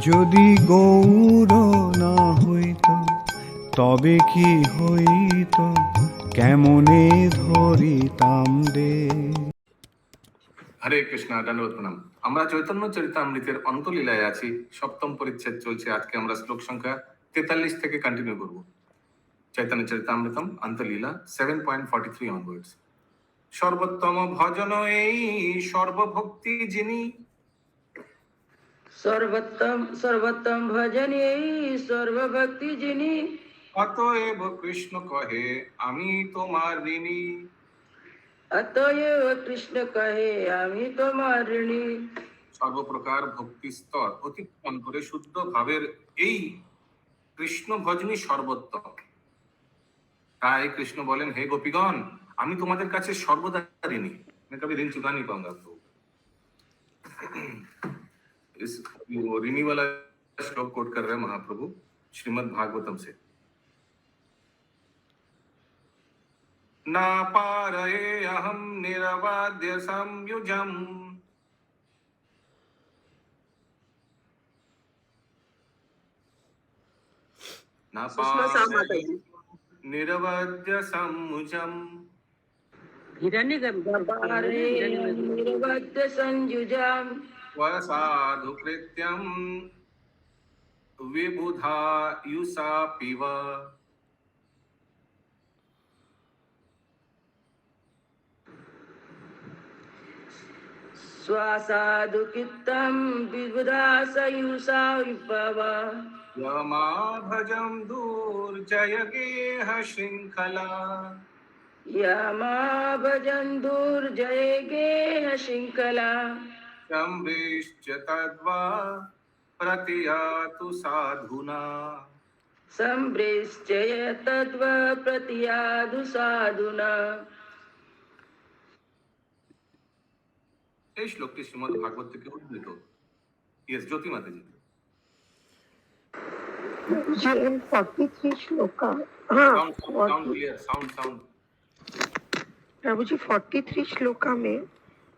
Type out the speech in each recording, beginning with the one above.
যদি গৌর না হইত তবে কি হইত, কেমনে ধরিতাম দে। হরে কৃষ্ণা, দণ্ডবত প্রণাম। আমরা চৈতন্য চরিতামৃতের অন্তলীলায় আছি, সপ্তম পরিচ্ছেদ চলছে। আজকে আমরা শ্লোক সংখ্যা 43 থেকে কন্টিনিউ করব। চৈতন্য চরিতামৃতম অন্তলীলা 7.43 অনওয়ার্ডস। সর্বোত্তম ভজন এই সর্বভক্তি যিনি, সর্বোত্তম ভজন এই সর্বভক্তি যিনি, অতএব কৃষ্ণ কহে আমি তোমার ঋণী। অতএব কৃষ্ণ কহে আমি তোমার ঋণী। সর্বপ্রকার ভক্তি স্তর অতিক্রম করে শুদ্ধ ভাবের এই কৃষ্ণ ভজনই সর্বোত্তম। তাই কৃষ্ণ বলেন, হে গোপীগণ, আমি তোমাদের কাছে সর্বদা ঋণী। मैं कभी ऋण चुका नहीं पाऊंगा आपको। इस ऋणी वाला श्लोक कोट कर रहे हैं महाप्रभु श्रीमद् भागवतम से। ना पारये अहम निरवाद्य संयुजम, ना पारये निरवाद्य संयुजम, निरवद्य संयुजाम, वसाधु कृत्यम विबुधा युषापिव। स्वासादुकित्तम विबुधा सयुषा विभव। यमा भजम दुर्जय गेह श्रृंखला, यमा भजन दुर्जय गेह श्रृंखला, संभृश्च तद्वा प्रतियातु साधुना। संभृश्चय तद्व प्रतियादु साधुना। এই শ্লোকটি শ্রীমদ্ ভাগবত থেকে উদ্ধৃত। Yes, Jyoti Mataji. in 43 shloka, sound clear, sound. प्रभु जी 43 श्लोका में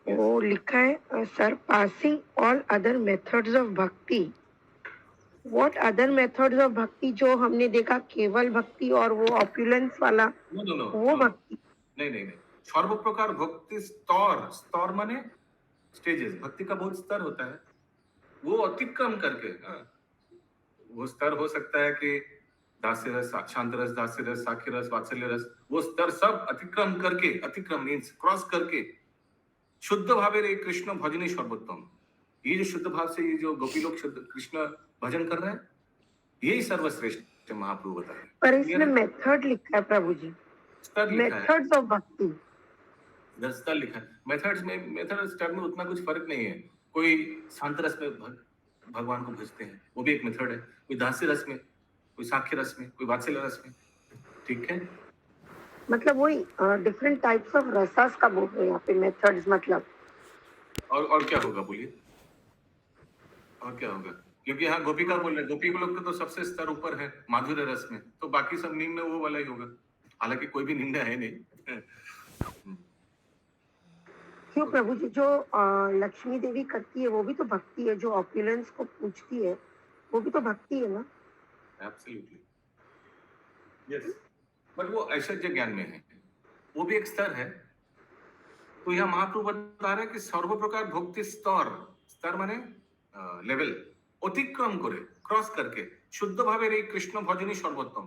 वो लिखा है surpassing all other methods of bhakti. What other methods of bhakti? जो हमने देखा केवल भक्ति और वो ऑपुलेंस वाला वो भक्ति नहीं। सर्वप्रकार भक्ति स्तर माने स्टेजेस। भक्ति का बहुत स्तर होता है, वो अतिक्रम करके। वो स्तर हो सकता है कि दास्य रस, शांत रस, दास्य रस, साख्य रस, वात्सल्य रस, वो स्तर सब अतिक्रम करके, अतिक्रम मीन्स क्रॉस करके शुद्ध भावे रे कृष्ण भजनी सर्वोत्तम। ये जो शुद्ध भाव से ये जो गोपी लोग शुद्ध कृष्ण भजन कर रहे हैं, यही सर्वश्रेष्ठ महाप्रभु बता रहे हैं। पर इसमें मेथड लिखा है प्रभु जी, मेथड्स ऑफ भक्ति। स्तर लिखा है। मेथड स्तर में उतना कुछ फर्क नहीं है। कोई शांत रस में भगवान को भजते हैं, वो भी एक मेथड है। कोई दास्य रस में, कोई साख्य रस में, कोई वात्सल्य रस में। ठीक है, मतलब वही डिफरेंट टाइप्स ऑफ रसास का बोल रहे हैं यहाँ पे मेथड्स। मतलब और क्या होगा बोलिए, और क्या होगा? क्योंकि यहाँ गोपिका बोल रहे हैं, गोपी लोग तो सबसे स्तर ऊपर है माधुर्य रस में, तो बाकी सब निम्न वो वाला ही होगा। हालांकि कोई भी निंदा है नहीं। क्यों प्रभु जी? जो लक्ष्मी देवी करती है वो भी तो भक्ति है, जो ऑपुलेंस को पूछती है वो भी तो भक्ति है ना? एब्सोल्युटली यस, बट वो ऐश्वर्य ज्ञान में है, वो भी एक स्तर है। तो यहाँ महाप्रभु बता रहे हैं कि सर्व प्रकार भक्ति स्तर माने लेवल अतिक्रम करे, क्रॉस करके शुद्ध भावे रे कृष्ण भजनी सर्वोत्तम।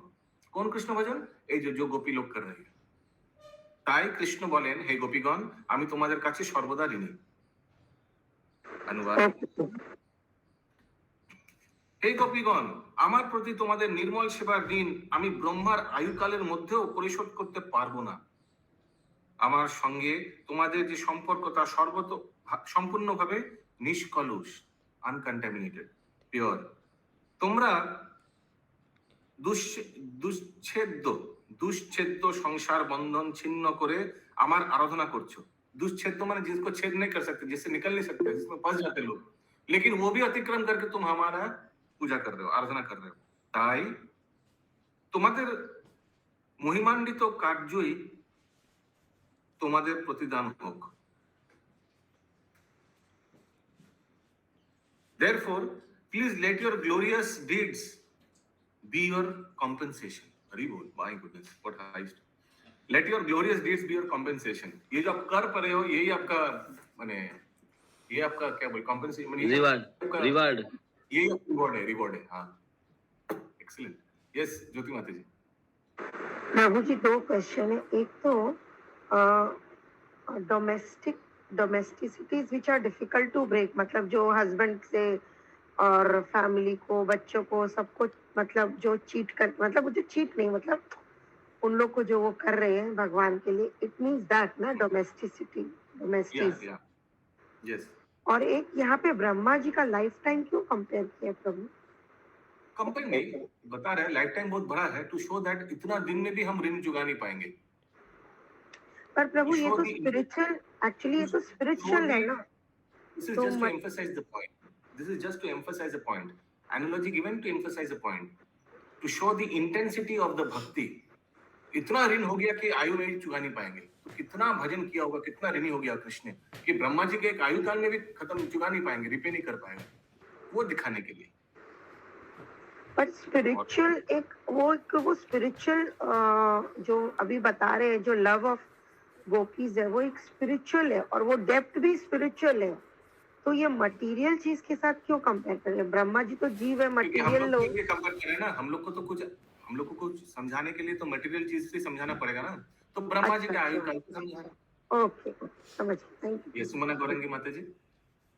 कौन कृष्ण भजन? এই जो गोपी लोग कर रहे हैं। তাই কৃষ্ণ বলেন, হে গোপীগণ, আমি তোমাদের কাছে সর্বদা ঋণী। অনুবাদ, হে গোপীগণ, আমার প্রতি তোমাদের নির্মল সেবার ঋণ আমি ব্রহ্মার আয়ুকালের মধ্যেও পরিশোধ করতে পারবো না। আমার সঙ্গে তোমাদের যে সম্পর্ক তা সম্পূর্ণভাবে নিষ্কলুষ, আনকন্টামিনেটেড, পিওর। তোমরা दुश्छेद्य संसार बंधन छिन्न करे अमार आराधना करछो। दुश्छेद्य माने जिसको छेद नहीं कर सकते, जिससे निकल नहीं सकते, जिसमें फंस जाते लोग, लेकिन वो भी अतिक्रम करके तुम हमारा पूजा कर रहे हो, आराधना कर रहे हो। ताई তোমাদের মহিমান্বিত কার্যই তোমাদের প্রতিদান হোক। Therefore, Please let your glorious deeds be your compensation. Hari बोल, my goodness, what Christ. Let your glorious deeds be your compensation. ये जो आप कर पा रहे हो, यही आपका माने ये आपका क्या बोल compensation माने रिवार्ड यही रिवॉर्ड है हाँ. Excellent. Yes, ज्योति माता जी. प्रभु जी, दो क्वेश्चन है. एक तो domesticities which are difficult to break, मतलब जो हस्बैंड से और फैमिली को, बच्चों को, सबको, मतलब जो चीट कर, मतलब जो चीट नहीं, मतलब उन लोग को जो वो कर रहे हैं भगवान के लिए, इट मीन्स दैट ना डोमेस्टिसिटी, डोमेस्टिस. Yes. और एक यहाँ पे ब्रह्मा जी का लाइफ टाइम क्यों कंपेयर किया प्रभु? कंपेयर नहीं बता रहे, लाइफ टाइम बहुत बड़ा है टू शो दैट इतना दिन में भी हम ऋण चुका नहीं पाएंगे. पर प्रभु ये show तो the- स्पिरिचुअल, एक्चुअली ये तो स्पिरिचुअल है ना. This is So just to much- emphasize the point. This is just to emphasize a point. Analogy given to emphasize a point. To show the intensity of the bhakti. इतना ऋण हो गया कि आयु में भी चुका नहीं पाएंगे. तो कितना भजन किया होगा, कितना ऋणी हो गया कृष्ण कि ब्रह्मा जी के एक आयु काल में भी खत्म चुका नहीं पाएंगे, रिपे नहीं कर पाएंगे. वो दिखाने के लिए. पर स्पिरिचुअल वो स्पिरिचुअल जो अभी बता रहे हैं, जो लव ऑफ गोपीज है, वो एक स्पिरिचुअल है और वो डेप्थ भी स्पिरिचुअल है. तो ये मटेरियल चीज के साथ क्यों कंपेयर कर रहे हैं? ब्रह्मा जी तो जीव है, क्योंकि हम मटेरियल लोग लोग. ये कंपेयर करें ना, हम लोग को कुछ समझाने के लिए तो मटेरियल चीज से समझाना पड़ेगा ना. तो ब्रह्मा जी के आयु काल को समझा रहे. ओके, समझ गई, थैंक यू. ये सुमना गौरंगी माता जी.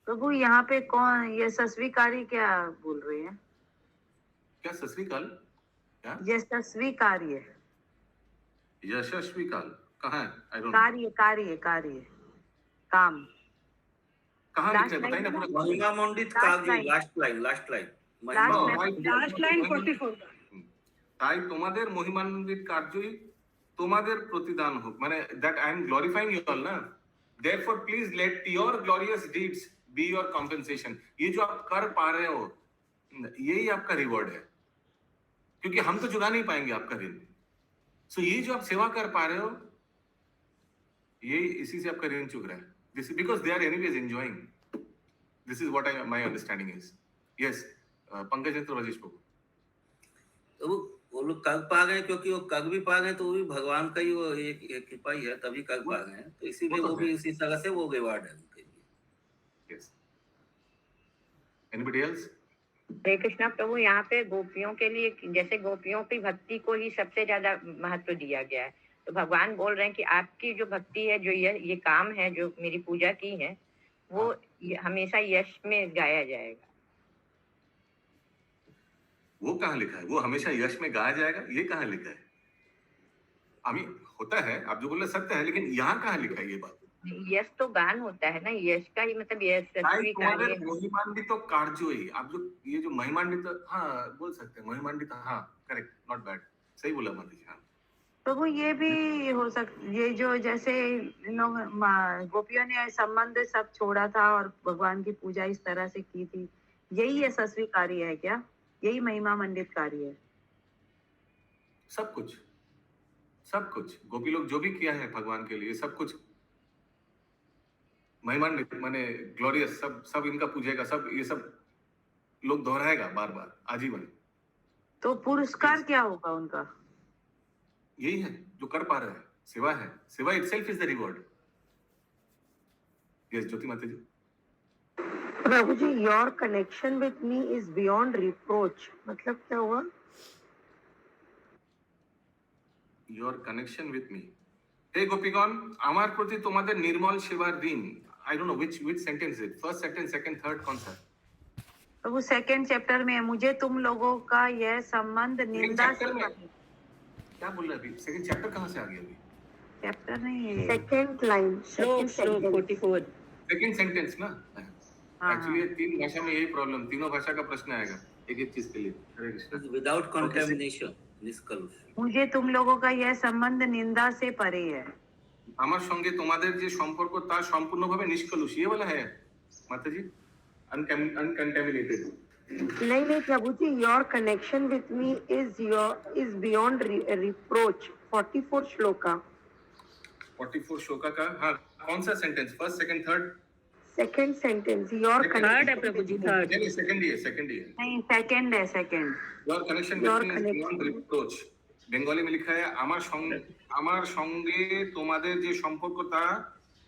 प्रभु यहाँ पे कौन ये सस्वीकारी क्या बोल रहे हैं? क्या सस्वी काल? क्या ये सस्वीकार्य यशस्वी काल कहाँ है? आई डोंट कार्य कार्य कार्य काम कहाँ लिखा है Last बताइए ना line पूरा. महिमा मंडित काल जो लास्ट लाइन Last line 44 তাই তোমাদের মহিমান্বিত কার্যই তোমাদের প্রতিদান হোক, মানে that I am glorifying you all ना. Therefore please let your glorious deeds be your compensation. ये जो आप कर पा रहे हो यही आपका रिवॉर्ड है, क्योंकि हम तो चुका नहीं पाएंगे आपका ऋण. सो ये जो आप सेवा कर पा रहे हो ये इसी से आपका ऋण चुक रहा है. This is because they are anyways enjoying. This is what my understanding is. Yes, Pankaj मित्र राजेश बाबू. तो वो लोग कर पा गए, क्योंकि वो कर भी पा गए तो वो भी भगवान का ही वो एक कृपा ही है, तभी कर पा गए हैं. तो इसीलिए वो भी इसी तरह से वो रिवार्ड है उनके लिए. Yes. Anybody else? हरे कृष्णा प्रभु, यहाँ पे गोपियों के लिए, जैसे गोपियों की भक्ति को ही सबसे ज्यादा महत्व दिया गया है, तो भगवान बोल रहे हैं कि आपकी जो भक्ति है, जो ये काम है, जो मेरी पूजा की है, वो हमेशा यश में गाया जाएगा. वो कहाँ लिखा है? वो हमेशा यश में गाया जाएगा, ये कहाँ लिखा है? अभी होता है, आप जो बोल रहे सत्य है, लेकिन यहाँ कहाँ लिखा है ये बात? यश तो गान होता है ना, यश का ही मतलब यश ताई तुम्हारे महिमान्वित कार्योई. आप जो ये जो महिमान्वित, हाँ बोल सकते हैं महिमान्वित, हाँ करेक्ट, नॉट बैड, सही बोला माता जी. हाँ प्रभु ये भी हो सकता, ये जो जैसे इन लोग गोपियों ने संबंध सब छोड़ा था और भगवान की पूजा इस तरह से की थी, यही ये सस्वीकार्य है क्या? यही महिमा मंडित कार्य है? सब कुछ गोपी लोग जो भी किया है भगवान के लिए, सब कुछ महिमान्वित माने ग्लोरियस, सब इनका पूजेगा, सब ये सब लोग दोहराएगा बार बार आजीवन. तो पुरस्कार क्या होगा उनका? यही है जो कर पा रहे हैं, सेवा है. सेवा itself is the reward. Yes Jyoti माता जी. प्रभु जी, your connection with me is beyond reproach, मतलब क्या हुआ? Your connection with me. हे गोपीगण, আমার প্রতি তোমাদের निर्मल সেবার দিন. I don't know which sentence is it. First sentence, second, third, कौन सा? प्रभु सेकंड चैप्टर में, मुझे तुम लोगों का यह संबंध निंदा से chapter में? क्या बोल रहा है अभी? सेकंड चैप्टर कहाँ से आ गया अभी? चैप्टर नहीं है, second line, second sentence. 44 second sentence ना. हाँ, एक्चुअली तीन भाषा में यही प्रॉब्लम, तीनों भाषा का प्रश्न आएगा एक चीज के लिए. हरे कृष्ण. विदाउट कंटेमिनेशन, निष्कलुष. मुझे तुम लोगों का यह संबंध निंदा से परे है. আমার সঙ্গে তোমাদের যে সম্পর্ক তা সম্পূর্ণভাবে নিষ্কলুষ, ये वाला है माता जी, अनकंटामिनेटेड. नहीं प्रभु जी, your connection with me is beyond reproach. 44 श्लोका. 44 श्लोका का, हाँ कौन सा sentence? First, second, third. Second sentence your third है प्रभु जी, थर्ड। नहीं, सेकंड ही है, सेकंड ही है। नहीं, सेकंड है, second. Your connection Your with me is connection. Beyond reproach. Bengali में लिखा है আমার সঙ্গে তোমাদের যে সম্পর্ক তা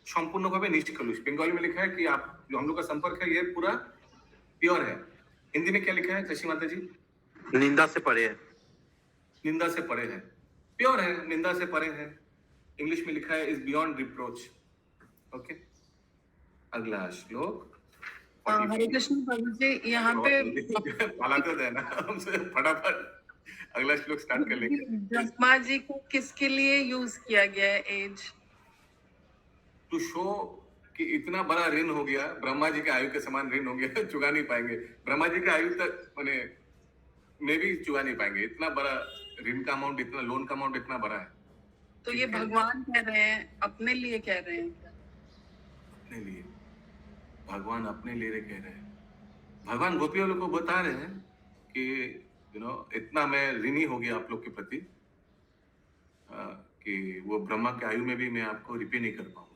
সম্পূর্ণভাবে নিষ্কলুষ। बेंगोली में लिखा है कि आप जो हम लोग का संपर्क है ये पूरा प्योर है। हिंदी में क्या लिखा है शशि माता जी? निंदा से परे है। निंदा से परे है, प्योर है, निंदा से परे है। इंग्लिश में लिखा है इज बियॉन्ड रिप्रोच। ओके, अगला श्लोक। हरे कृष्ण प्रभु जी, यहाँ पे पालाते थे ना हमसे, फटाफट अगला श्लोक स्टार्ट कर लेंगे। ब्रह्मा जी को किसके लिए यूज किया गया है एज? टू शो कि इतना बड़ा ऋण हो गया, ब्रह्मा जी के आयु के समान ऋण हो गया, चुका नहीं पाएंगे। ब्रह्मा जी के आयु तक मैंने में भी चुका नहीं पाएंगे, इतना बड़ा ऋण का अमाउंट, इतना लोन का अमाउंट इतना बड़ा है। तो ये भगवान कह रहे हैं, अपने लिए कह रहे हैं क्या? अपने लिए, भगवान अपने लिए कह रहे हैं। भगवान गोपियों लोग को बता रहे हैं कि इतना मैं ऋणी हो गया आप लोग के प्रति कि वो ब्रह्मा के आयु में भी मैं आपको रिपे नहीं कर पाऊंगा।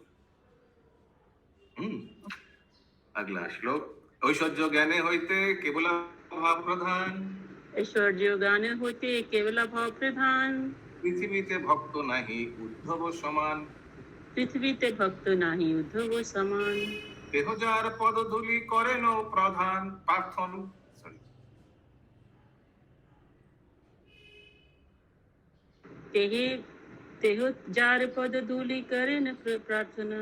अगला श्लोक। ऐश्वर्य ज्ञाने होते केवल भाव प्रधान। ऐश्वर्य ज्ञाने होते केवल भाव प्रधान। पृथ्वीते भक्त नहीं उद्धव समान। पृथ्वीते भक्त नाही उद्धव समान। देह जार पद धूलि करे नो प्रधान। प्रार्थन तेह जार पद धूलि करे न प्रार्थना।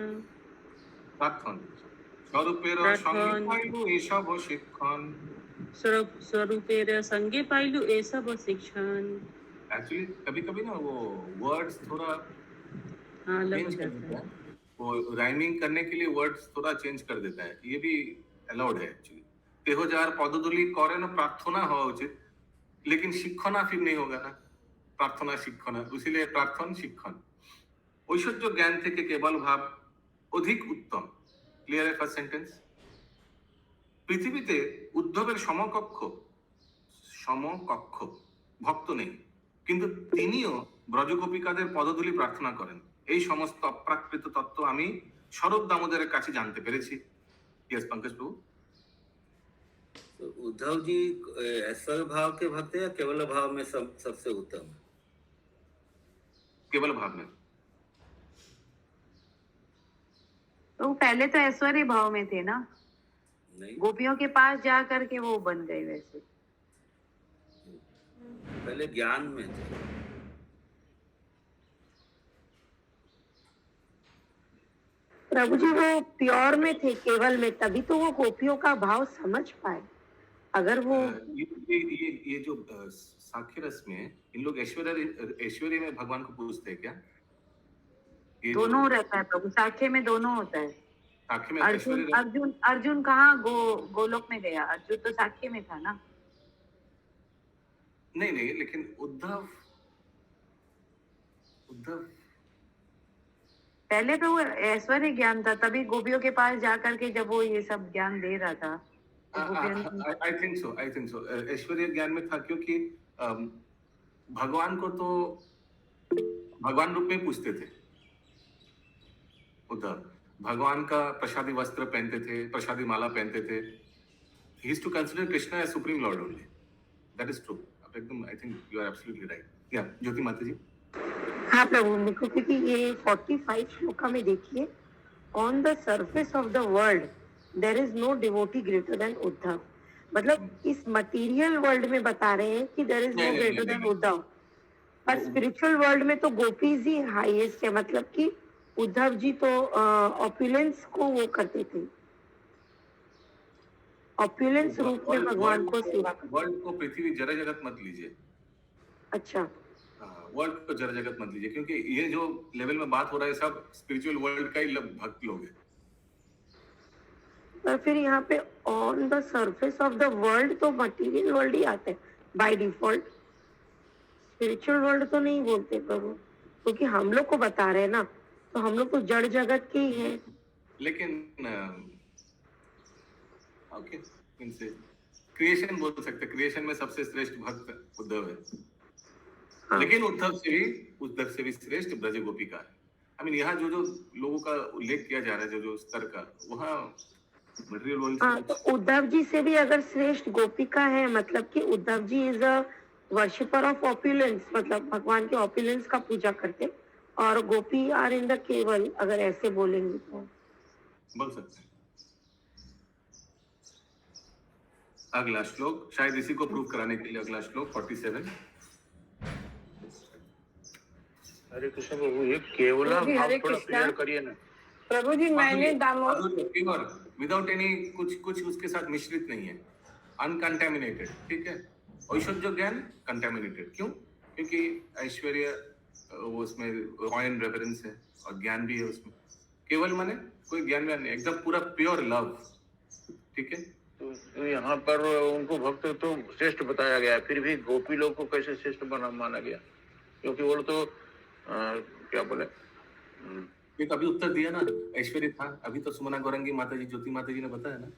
प्रार्थन स्वरूपेर संगे पाइलु एसब शिक्षण। स्वरूपेर संगे पाइलु एसब शिक्षण। एक्चुअली कभी कभी ना वो वर्ड्स थोड़ा लग चेंज कर जाता देता है। है, वो राइमिंग करने के लिए वर्ड्स थोड़ा चेंज कर देता है, ये भी अलाउड है एक्चुअली। तेह जार पदधूलि करे न प्रार्थना हवा उचित, लेकिन शिक्षणा फिर नहीं होगा ना, प्रार्थना शिक्षणा, इसीलिए प्रार्थन शिक्षण। ऐश्वर्य ज्ञान থেকে কেবল ভাব অধিক উত্তম। Clear first sentence. পৃথিবীতে উদ্ধবের সমকক্ষ ভক্ত নেই, কিন্তু তিনিও ব্রজগোপিকাদের পদধূলি প্রার্থনা করেন। এই সমস্ত অপ্রাকৃত তত্ত্ব আমি শরৎ দামোদরের কাছে জানতে পেরেছি। यस पंकज प्रभु। तो उद्धव जी ऐश्वर्य भाव के भक्त हैं या केवल भाव में सबसे उत्तम? केवल भाव में। तो पहले तो ऐश्वर्य भाव में थे ना, नहीं, गोपियों के पास जा करके वो बन गए वैसे। पहले ज्ञान में थे। प्रभु जी वो प्योर में थे, केवल में, तभी तो वो गोपियों का भाव समझ पाए। अगर वो ये जो साख्य रस में इन लोग ऐश्वर्य में भगवान को पूछते हैं क्या? ये दोनों रहता है प्रभु, साख्य में दोनों होता है। साख्य में अर्जुन कहाँ गोलोक में गया? अर्जुन तो साख्य में था ना। नहीं, लेकिन उद्धव पहले तो वो ऐश्वर्य ज्ञान था, तभी गोपियों के पास जाकर के जब वो ये सब ज्ञान दे रहा था। आई थिंक सो ऐश्वर्य ज्ञान में था, क्योंकि भगवान को तो भगवान रूप में पूछते थे उद्धव। भगवान का प्रसादी वस्त्र पहनते थे, प्रसादी माला पहनते थे। He is to consider Krishna as supreme lord only. That is true. आप एकदम, I think you are absolutely right. या ज्योति माता जी। हाँ प्रभु, देखो क्योंकि ये 45 श्लोका में देखिए, on the surface of the world there is no devotee greater than Uddhav. मतलब इस मटेरियल वर्ल्ड में बता रहे हैं कि there is no greater than Uddhav, पर स्पिरिचुअल वर्ल्ड में तो गोपीज ही हाईएस्ट है। मतलब कि उद्धव जी तो ऑपुलेंस को वो करते थे, ऑपुलेंस रूप में भगवान को सेवा करते। वर्ल्ड को पृथ्वी जरा जगत मत लीजिए। अच्छा, वर्ल्ड को जरा जगत मत लीजिए, क्योंकि ये जो लेवल में बात हो रहा है सब स्पिरिचुअल वर्ल्ड का ही भक्त लोग हैं। पर फिर यहाँ पे on the surface of the world तो मटेरियल वर्ल्ड ही आता है बाय डिफॉल्ट, स्पिरिचुअल वर्ल्ड तो नहीं बोलते प्रभु, क्योंकि हम लोग को बता रहे हैं ना, तो हम लोग तो जड़ जगत के ही हैं। लेकिन ओके, क्रिएशन बोल सकते, क्रिएशन में सबसे श्रेष्ठ भक्त उद्धव है। हाँ। लेकिन उद्धव से भी श्रेष्ठ ब्रज गोपिका है। आई मीन यहाँ जो लोगों का उल्लेख किया जा रहा है, जो स्तर का, वहाँ मटेरियल वर्ल्ड हाँ, तो उद्धव जी से भी अगर श्रेष्ठ गोपिका है, मतलब कि Uddhav ji is a worshipper of opulence, मतलब भगवान के ऑपुलेंस का पूजा करते, और गोपी आर इन द केवल, अगर ऐसे बोलेंगे तो बोल सकते हैं। अगला श्लोक, शायद इसी को प्रूव कराने के लिए अगला श्लोक 47। हरे कृष्ण प्रभु, ये केवला प्रभु जी, भाव हरे थोड़ा कृष्णा। क्लियर करिए ना। प्रभु जी मैंने दामोदर प्योर विदाउट एनी कुछ उसके साथ मिश्रित नहीं है, अनकंटेमिनेटेड, ठीक है। ऐश्वर्य ज्ञान कंटेमिनेटेड, क्यों? क्योंकि ऐश्वर्य वो उसमें रॉयल रेफरेंस है और ज्ञान भी है उसमें। केवल माने कोई ज्ञान नहीं, एकदम पूरा प्योर लव, ठीक है। तो यहाँ पर उनको भक्त तो श्रेष्ठ बताया गया है, फिर भी गोपी लोग को कैसे श्रेष्ठ माना गया? क्योंकि वो तो क्या बोले, एक अभी उत्तर दिया ना, ऐश्वर्य था। अभी तो सुमना गौरंगी माता जी, ज्योति माता जी ने बताया ना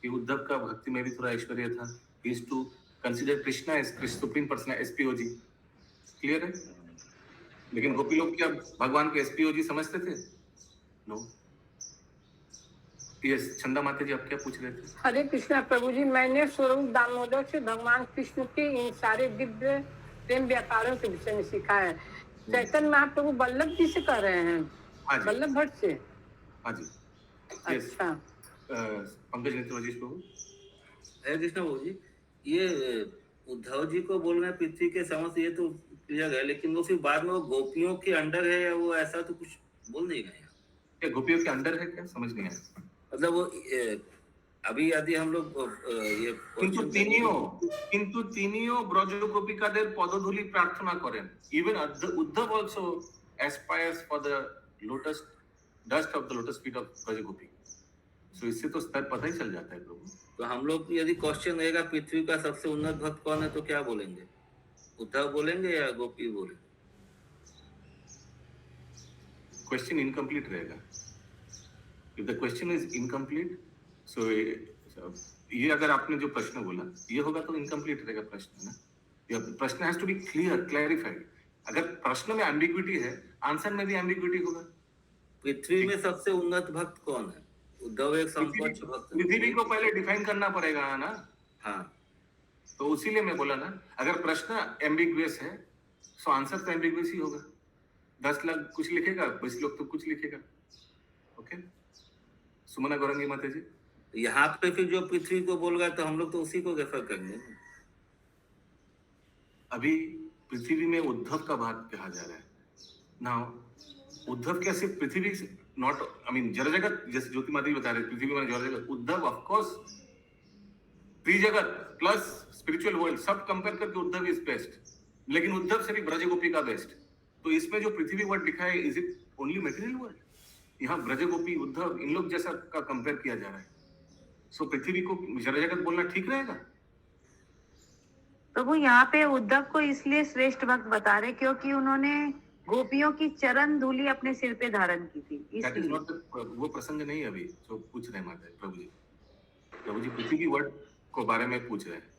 कि उद्धव का भक्ति में भी थोड़ा ऐश्वर्य था। He is to consider Krishna as supreme person, SPOG, clear है। लेकिन गोपी लोग क्या भगवान को एसपीओजी समझते थे? नो। यस, चंदा माता जी आप क्या पूछ रहे थे? हरे कृष्णा प्रभु जी, मैंने स्वरूप दामोदर से भगवान कृष्ण के इन सारे दिव्य प्रेम व्यापारों के विषय में सीखा है। चैतन्य महाप्रभु वल्लभ जी से कर रहे हैं, हाँ जी, वल्लभ भट्ट से। हाँ जी। यस, अच्छा, पंकज नेत्रजी प्रभु। हरे कृष्ण प्रभु जी, ये उद्धव जी को बोल रहे हैं पृथ्वी के समस्त, ये तो क्लियर है, लेकिन वो फिर बाद में वो गोपियों के अंडर है या वो ऐसा तो कुछ बोल नहीं गए। क्या गोपियों के अंदर है? क्या समझ नहीं आया। मतलब वो अभी यदि हम लोग ये কিন্তু তিনিও ব্রজ গোপিকাদের পদধূলি প্রার্থনা করেন। Even Uddhav also aspires for the lotus dust of the lotus feet of Braj Gopi. So इससे तो स्तर पता ही चल जाता है प्रभु। तो हम लोग यदि क्वेश्चन रहेगा पृथ्वी का सबसे उन्नत भक्त कौन है, तो क्या बोलेंगे? उद्धव बोलेंगे या गोपी बोलेंगे? क्वेश्चन इनकम्प्लीट रहेगा। If the question is incomplete, so ये अगर आपने जो प्रश्न बोला ये होगा तो इनकम्प्लीट रहेगा प्रश्न ना। ये प्रश्न has to be clear, clarified. अगर प्रश्न में एम्बिग्विटी है, आंसर में भी एम्बिग्विटी होगा। पृथ्वी में सबसे उन्नत भक्त कौन है? उद्धव एक समकक्ष भक्त है। पृथ्वी को पहले डिफाइन करना पड़ेगा ना। हाँ, तो उसीलिए मैं बोला ना, अगर प्रश्न एम्बिग्वियस है तो आंसर तो एम्बिग्वियस ही होगा। 10 लाख कुछ लिखेगा, 20 लोग तो कुछ लिखेगा। ओके, सुमना गौरंगी माता जी। यहाँ पे फिर जो पृथ्वी को बोल रहा है तो हम लोग तो उसी को रेफर करेंगे। अभी पृथ्वी में उद्धव का भाग कहा जा रहा है ना। उद्धव क्या सिर्फ पृथ्वी, नॉट आई मीन जड़ जगत, जैसे ज्योति माता जी बता रहे पृथ्वी में जड़ जगत। उद्धव ऑफ कोर्स त्रिजगत प्लस स्पिरिचुअल वर्ल्ड सब कंपेयर करके उद्धव इज बेस्ट, लेकिन उद्धव से भी ब्रज गोपी का बेस्ट। तो इसमें जो पृथ्वी वर्ड लिखा है, is it only material world? यहाँ ब्रज गोपी, उद्धव, इन लोग जैसा का कंपेयर किया जा रहा है। सो पृथ्वी को जड़ जगत बोलना ठीक रहेगा? प्रभु यहाँ पे उद्धव को इसलिए श्रेष्ठ भक्त बता रहे क्योंकि उन्होंने गोपियों की चरण धूलि अपने सिर पे धारण की थी, That is इसलिए। not the- वो प्रसंग नहीं अभी जो पूछ रहे हैं माता जी, प्रभु जी। प्रभु जी पृथ्वी वर्ड को बारे में पूछ रहे हैं।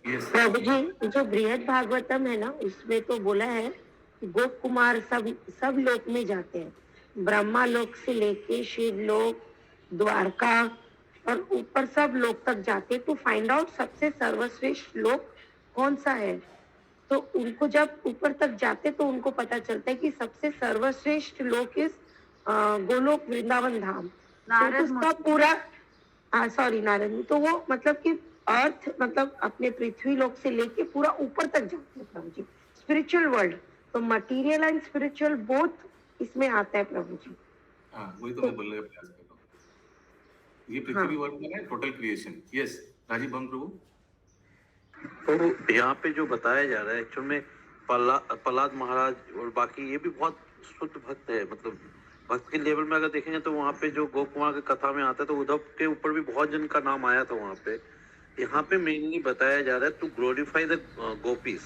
यस, प्रभु जी, जो बृहद भागवतम है ना, उसमें तो बोला है कि गोप कुमार सब लोक में जाते हैं, ब्रह्मा लोक से लेके शिव लोक, द्वारका और ऊपर सब लोक तक जाते टू फाइंड आउट सबसे सर्वश्रेष्ठ लोक कौन सा है। तो उनको जब ऊपर तक जाते तो उनको पता चलता है कि सबसे सर्वश्रेष्ठ लोक इस गोलोक वृंदावन धाम। नारद तो उसका मुनि। पूरा सॉरी नारद, तो वो मतलब कि अर्थ, मतलब अपने पृथ्वी लोक से लेके पूरा ऊपर तक जाते हैं प्रभु जी, स्पिरिचुअल वर्ल्ड। तो मटेरियल एंड स्पिरिचुअल बोथ इसमें आता है प्रभु जी। हाँ वही तो मैं बोलने का प्रयास कर रहा हूँ। ये पृथ्वी वर्ड में है टोटल क्रिएशन। यस, राजीव भंग प्रभु। तो यहाँ पे जो बताया जा रहा है एक्चुअल में प्रहलाद महाराज और बाकी ये भी बहुत शुद्ध भक्त है। मतलब भक्त के लेवल में अगर देखेंगे तो वहाँ पे जो गोप कुमार की कथा में आता है तो उद्धव के ऊपर भी बहुत जन का नाम आया था वहाँ पे। यहाँ पे मेनली बताया जा रहा है टू ग्लोरीफाई द गोपीज,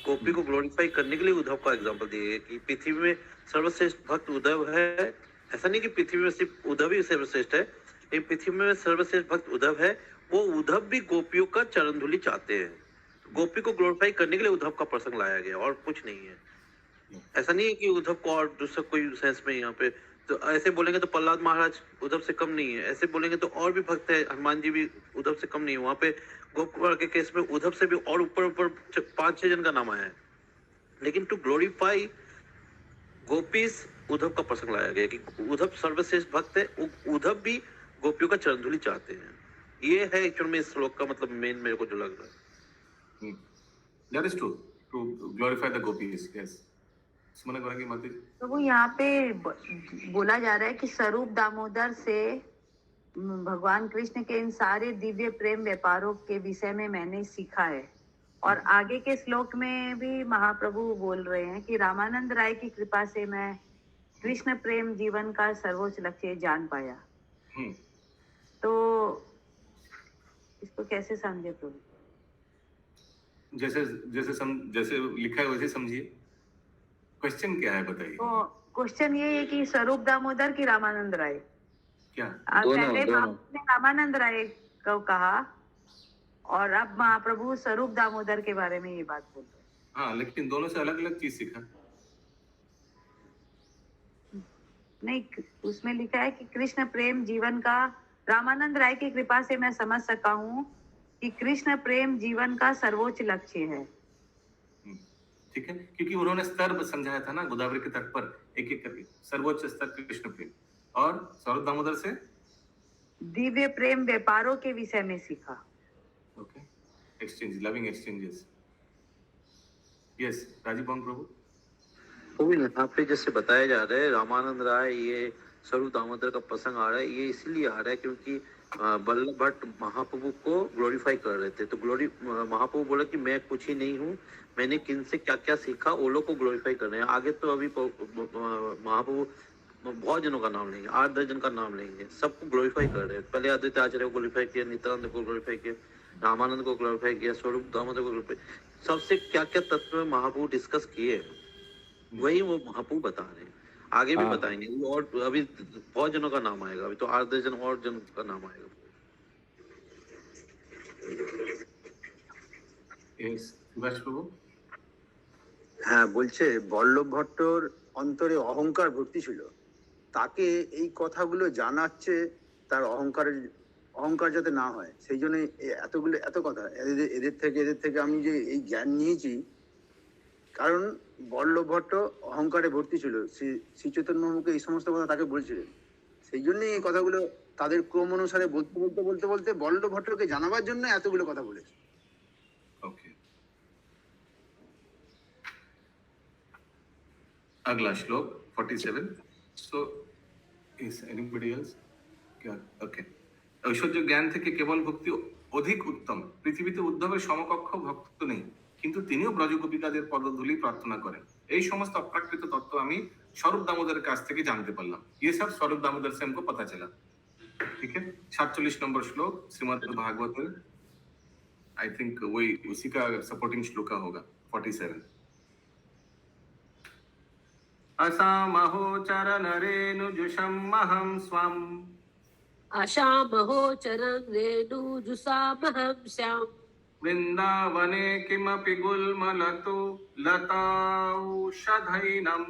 गोपी को ग्लोरीफाई करने के लिए उद्धव का एग्जाम्पल दिया है कि पृथ्वी में सर्वश्रेष्ठ भक्त उद्धव है। ऐसा नहीं कि पृथ्वी में सिर्फ उद्धव ही सर्वश्रेष्ठ है, लेकिन पृथ्वी में सर्वश्रेष्ठ भक्त उद्धव है। वो उद्धव भी गोपियों का चरण धूलि चाहते हैं। गोपी को ग्लोरीफाई करने के लिए उद्धव का प्रसंग लाया गया और कुछ नहीं है। ऐसा नहीं है कि उद्धव को और दूसरा कोई सेंस में यहाँ पे तो ऐसे बोलेंगे तो प्रहलाद महाराज उद्धव से कम नहीं है, ऐसे बोलेंगे तो और भी भक्त है, हनुमान जी भी उद्धव से कम नहीं है। वहां पे गोप कुमार के केस में उद्धव से भी और ऊपर ऊपर 5-6 जन का नाम आया है। लेकिन टू ग्लोरीफाई गोपीस उद्धव का प्रसंग लाया गया कि उद्धव सर्वश्रेष्ठ भक्त है, उद्धव भी गोपियों का चरण धूलि चाहते हैं। ये है एक्चुअल में इस श्लोक का मतलब मेन मेरे को जो लग रहा है। That is true. To glorify the gopis, yes. सुमन करेंगे माता जी। तो वो यहाँ पे बोला जा रहा है कि स्वरूप दामोदर से भगवान कृष्ण के इन सारे दिव्य प्रेम व्यापारों के विषय में मैंने सीखा है। और आगे के श्लोक में भी महाप्रभु बोल रहे हैं कि रामानंद राय की कृपा से मैं कृष्ण प्रेम जीवन का सर्वोच्च लक्ष्य जान पाया। तो इसको कैसे समझे प्रभु? जैसे लिखा है वैसे समझिए। क्वेश्चन क्या है बताइए। तो क्वेश्चन ये है कि स्वरूप दामोदर की रामानंद राय, क्या पहले आपने रामानंद राय को कहा और अब महाप्रभु स्वरूप दामोदर के बारे में ये बात बोल रहे हैं। हाँ, लेकिन दोनों से अलग अलग चीज सीखा। नहीं, उसमें लिखा है कि कृष्ण प्रेम जीवन का, रामानंद राय की कृपा से मैं समझ सका हूँ कि कृष्ण प्रेम जीवन का सर्वोच्च लक्ष्य है। ठीक है, क्योंकि उन्होंने स्तर समझाया था ना गोदावरी के तट पर एक एक करके, सर्वोच्च स्तर कृष्ण प्रेम। और स्वरूप दामोदर से दिव्य प्रेम व्यापारों के विषय में सीखा। Okay, exchange, loving exchanges. Yes, Rajiv Bang Prabhu. वो भी यहाँ पे जैसे बताया जा रहा है रामानंद राय, ये स्वरूप दामोदर का प्रसंग आ रहा है, ये इसलिए आ रहा है क्योंकि बल्लभ भट्ट महाप्रभु को ग्लोरीफाई कर रहे थे। तो महाप्रभु बोला कि मैं कुछ ही नहीं हूँ, मैंने किन से क्या क्या सीखा, वो लोग को ग्लोरीफाई कर रहे हैं। आगे तो अभी महाप्रभु बहुत जनों का नाम लेंगे, 8-10 जन का नाम लेंगे, सबको ग्लोरीफाई कर रहे हैं। पहले आदित्य आचार्य को ग्लोरीफाई किया, नित्यानंद को ग्लोरीफाई किया, रामानंद को ग्लोरीफाई किया, स्वरूप दामोदर को ग्लोरीफाई, सबसे क्या क्या तत्व में महाप्रभु डिस्कस किए, वही वो महाप्रभु बता रहे हैं। आगे भी बताएंगे, और अभी बहुत जनों का नाम आएगा, अभी तो 8-10 जन और जन का नाम आएगा। হ্যাঁ, বলছে বল্লভ ভট্টর অন্তরে অহংকার ভর্তি ছিল, তাকে এই কথাগুলো জানাচ্ছে তার অহংকার যাতে না হয়, সেই জন্য এত কথা এদের থেকে আমি যে এই জ্ঞান নিয়েছি, কারণ বল্লভ ভট্ট অহংকারে ভর্তি ছিল, শ্রী চৈতন্য মহাপ্রভু এই সমস্ত কথা তাকে বলছিলেন। সেই জন্যই এই কথাগুলো তাদের ক্রম অনুসারে বলতে বল্লভ ভট্টকে জানাবার জন্য এতগুলো কথা বলেছে। ओके, अगला श्लोक 47। सो इज एनीबडी एल्स क्या? ओके, ঐশ্বর্য জ্ঞান থেকে কেবল ভক্তি অধিক উত্তম। পৃথিবীতে উদ্ধবের সমকক্ষ ভক্ত নেই, কিন্তু তিনিও ব্রজগোপিকাদের পদধূলি প্রার্থনা করেন। এই সমস্ত অপ্রাকৃত তত্ত্ব আমি स्वरूप दामोदर काछ থেকে জানতে পারলাম। ये सब स्वरूप दामोदर से हमको पता चला। ठीक है, 47 नंबर श्लोक श्रीमद् भागवत, आई थिंक वही उसी का सपोर्टिंग श्लोक होगा 47। असामहो चरणरेणुजुषं महं स्वम् अशामहो चरण रेणुजुषामहं श्याम वृन्दावने किमपि गुल्मलतो लताौषधैनम्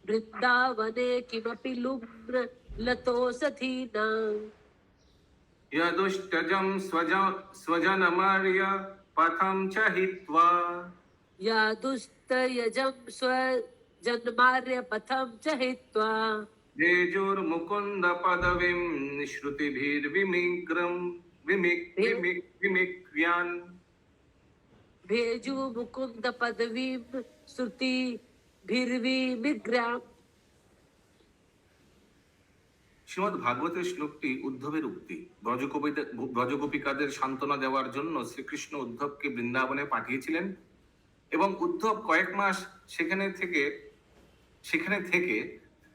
वृन्दावने किमपि लुम्र लतोषधीनां यदुष्टजं स्वजनमर्य पथं च हित्वा यादुस्तयजं स्वजन्मार्य पथं च हित्वा जेजुर्मुकुन्द पदवीं श्रुतिभिर्विमिक्र्यान् भेजु मुकुंद पदवीं श्रुतिभिर्विमिग्राम। শ্রীমদ্ ভাগবতের শ্লোকটি উদ্ধবের উক্তি। ব্রজগোপিকাদের সান্ত্বনা দেওয়ার জন্য শ্রীকৃষ্ণ উদ্ধবকে বৃন্দাবনে পাঠিয়েছিলেন এবং উদ্ধব কয়েক মাস সেখানে থেকে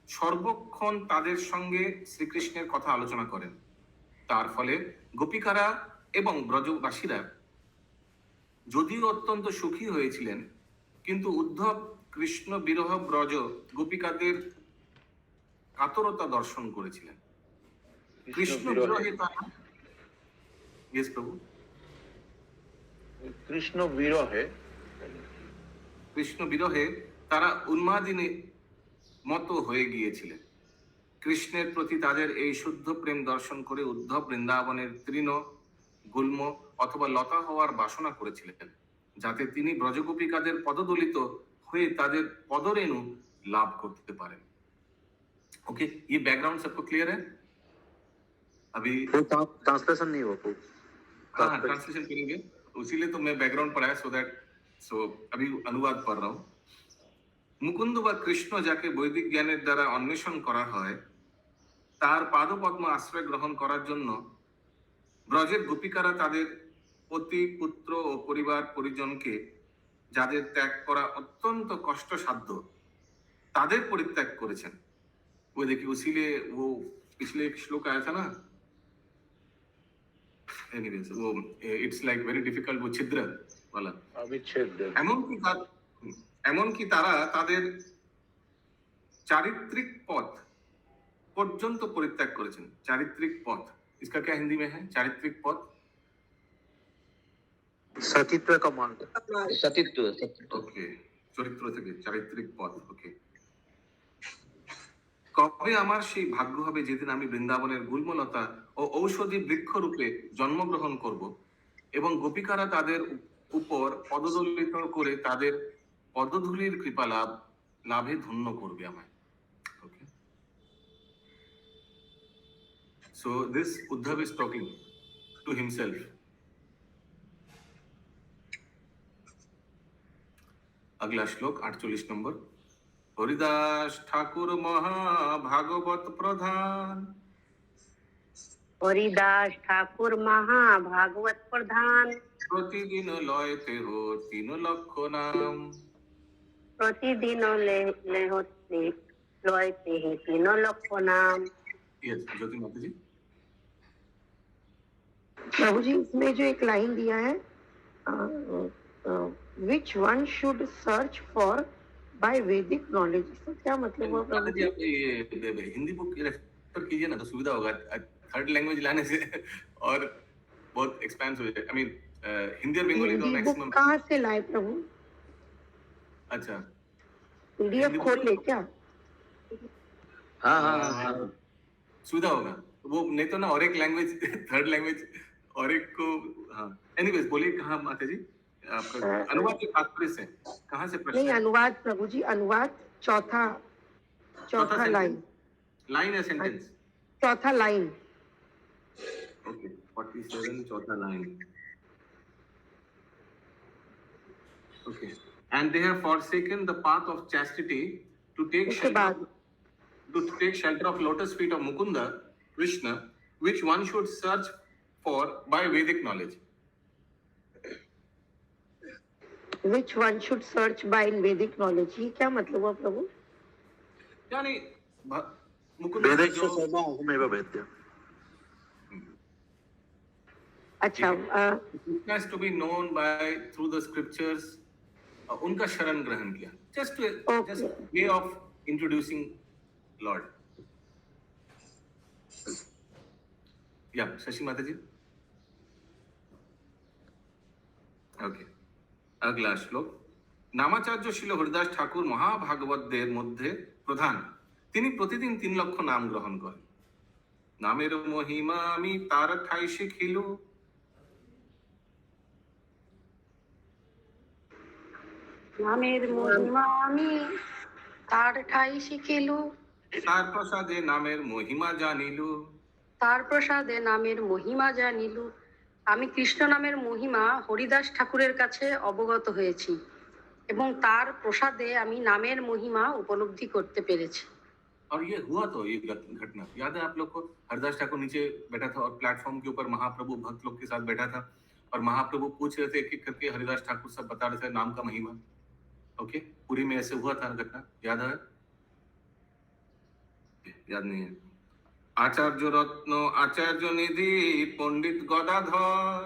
সর্বক্ষণ তাদের সঙ্গে শ্রীকৃষ্ণের কথা আলোচনা করেন। তার ফলে গোপিকারা এবং ব্রজবাসীরা যদিও অত্যন্ত সুখী হয়েছিলেন, কিন্তু উদ্ধব কৃষ্ণ বিরহ ব্রজ গোপিকাদের কাতরতা দর্শন করেছিলেন। কৃষ্ণ বিরহে তারা, ইয়েস প্রভু, কৃষ্ণ বিরহে তারা উন্মাদিনী মতো হয়ে গিয়েছিলেন। কৃষ্ণের প্রতি তাদের এই শুদ্ধ প্রেম দর্শন করে উদ্ধব বৃন্দাবনের তৃণ গুল্ম অথবা লতা হওয়ার বাসনা করেছিলেন, যাতে তিনি ব্রজগোপিকাদের পদদলিত হয়ে তাদের পদরেণু লাভ করতে পারেন। ओके, ये बैकग्राउंड सबको क्लियर है? अभी ट्रांसलेशन नहीं हुआ को हाँ ट्रांसलेशन करेंगे, इसीलिए तो मैं बैकग्राउंड पढ़ाया सो अभी अनुवाद पढ़ रहा हूँ। মুকুন্দ বা কৃষ্ণ যাকে বৈদিক জ্ঞানের দ্বারা অন্বেষণ করা হয়, তার পাদপদ্ম আশ্রয় গ্রহণ করার জন্য ব্রজের গোপিকারা তাদের পতি পুত্র ও পরিবার পরিজনকে, যাদের ত্যাগ করা অত্যন্ত কষ্টসাধ্য, তাদের পরিত্যাগ করেছেন। वो देखिए उसीलिए वो पिछले एक श्लोक आया था ना, एनीवेज वो इट्स लाइक वेरी डिफिकल्ट, वो छिद्र वाला এমনকি তারা তাদের চারিত্রিক পথ পর্যন্ত পরিত্যাগ করেছেন। চারিত্রিক পথ, इसका क्या हिंदी में है? चारित्रिक पथ सतीत्व का मान, सतीत्व ओके, চরিত্র থেকে চারিত্রিক পথ। ওকে, কবে আমার সেই ভাগ্য হবে যেদিন আমি বৃন্দাবনের গুল্মলতা ও ঔষধি বৃক্ষ রূপে জন্মগ্রহণ করব এবং গোপিকারা তাদের উপর পদদলিত করে তাদের পদধূলির কৃপা লাভে ধন্য করবে আমায়। Okay, so this Uddhav is talking to himself. अगला श्लोक 48 नंबर। হরিদাস ঠাকুর মহাভাগবত প্রধান, हरिदास ठाकुर महाभागवत प्रधान, প্রতিদিন লয়তে হো 3 লক্ষ নাম। प्रतिदिन ले होते लोते हैं 3 लक्ष नाम। यस, ज्योति माता जी। प्रभु जी, इसमें जो एक लाइन दिया है, which one should search for by Vedic knowledge, इसका क्या मतलब हुआ प्रभु जी? आप ये हिंदी बुक रेफर कीजिए ना तो सुविधा होगा, थर्ड लैंग्वेज लाने से और बहुत एक्सपेंस हो जाए। आई मीन हिंदी और बंगाली तो हिंदी मैक्सिमम। बुक कहाँ से लाए प्रभु? अच्छा, पीडीएफ खोल ले क्या? हाँ सुविधा होगा वो, नहीं तो ना और एक लैंग्वेज थर्ड लैंग्वेज और एक को। हाँ, एनीवेज बोलिए कहाँ माता जी आपका अनुवाद के तात्पर्य से कहाँ से प्रश्न नहीं, है? अनुवाद प्रभु जी, अनुवाद चौथा लाइन, लाइन है सेंटेंस? चौथा लाइन। ओके, 47 चौथा line. Okay, and they have forsaken the path of chastity to take उसके बाद shelter of lotus feet of Mukunda, Krishna, which one should search for by Vedic knowledge. which one should search by in Vedic knowledge, ये क्या मतलब हुआ प्रभु? यानी Vedic से सर्वमेव वेद्यम्। अच्छा, has to be known by through the scriptures, उनका शरण ग्रहण किया, just way of introducing Lord. Yeah, Shashi माता जी। Okay, अगला श्लोक। নামাচার্য শিল হরিদাস ঠাকুর মহাভাগবতদের মধ্যে প্রধান, তিনি প্রতিদিন 3 লক্ষ নাম গ্রহণ করেন। নামের মহিমা আমি তার ঠাই শিখিলু, নামের মহিমা আমি তার ঠাই শিখিলু, তার প্রসাদে নামের মহিমা জানিলু। তার প্রসাদে নামের মহিমা জানিলু, আমি কৃষ্ণ নামের মহিমা হরিদাস ঠাকুরের কাছে অবগত হয়েছি এবং তার প্রসাদে আমি নামের মহিমা উপলব্ধি করতে পেরেছি। और ये हुआ तो ये घटना याद है आप लोग को? हरिदास ठाकुर नीचे बैठा था और प्लेटफॉर्म के ऊपर महाप्रभु भक्त लोग के साथ बैठा था और महाप्रभु पूछ रहे थे एक एक करके, हरिदास ठाकुर सब बता रहे थे नाम का महिमा। ओके, पूरी में ऐसे हुआ था घटना, याद है? याद नहीं है? आचार्य रत्न आचार्य निधि पंडित गदाधर,